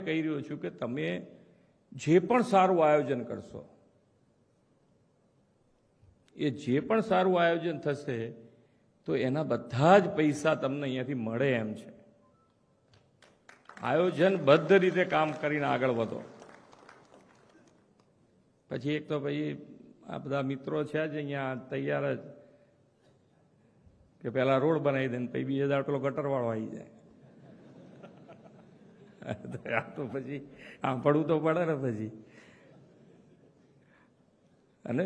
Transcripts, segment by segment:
કહી રહ્યો છું કે તમે જે પણ સારું આયોજન કરશો એ જે પણ સારું આયોજન થશે તો એના બધા જ પૈસા તમને અહીંયાથી મળે એમ છે। આયોજનબદ્ધ રીતે કામ કરીને આગળ વધો। પછી એક તો ભાઈ આ બધા મિત્રો છે જ અહીંયા તૈયાર જ કે પહેલા રોડ બનાવી દે ને પછી બીજા દાડ પેલો ગટરવાળો આવી જાય। આ તો પછી સાંભળવું તો પડે ને પછી। અને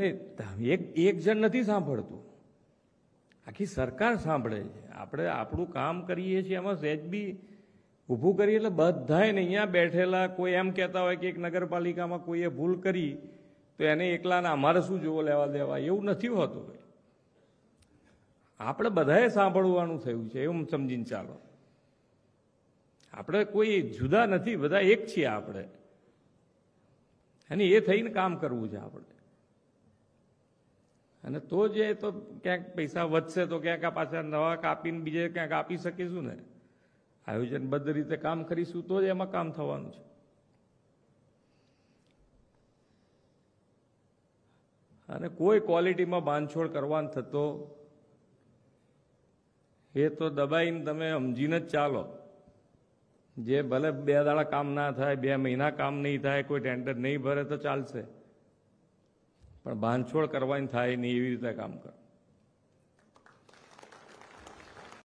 એક જણ નથી સાંભળતું, આખી સરકાર સાંભળે છે। આપણે આપણું કામ કરીએ છીએ એમાં સહેજ બી ઊભું કરીએ એટલે બધાય ને અહીંયા બેઠેલા કોઈ એમ કહેતા હોય કે એક નગરપાલિકામાં કોઈએ ભૂલ કરી તો એને એકલાને અમારે શું જોવો લેવા દેવા, એવું નથી હોતું। આપણે બધાએ સાંભળવાનું થયું છે એવું સમજીને ચાલો। આપણે કોઈ જુદા નથી, બધા એક છીએ આપણે, અને એ થઈને કામ કરવું છે આપણે। અને તો જે તો ક્યાંક પૈસા વધશે તો ક્યાંક પાછા નવા કાપીને બીજે ક્યાંક આપી શકીશું ને। આયોજનબદ્ધ રીતે કામ કરીશું તો જ એમાં કામ થવાનું છે। અને કોઈ ક્વોલિટીમાં બાંધછોડ કરવાનો થતો એ તો દબાઈને તમે સમજીને જ ચાલો। જે ભલે 2 દાડા કામ ના થાય, 2 મહિના કામ નહીં થાય, કોઈ ટેન્ડર નહીં ભરે તો ચાલશે, પણ બાંધછોડ કરવાની થાય નહીં એવી રીતે કામ કરો।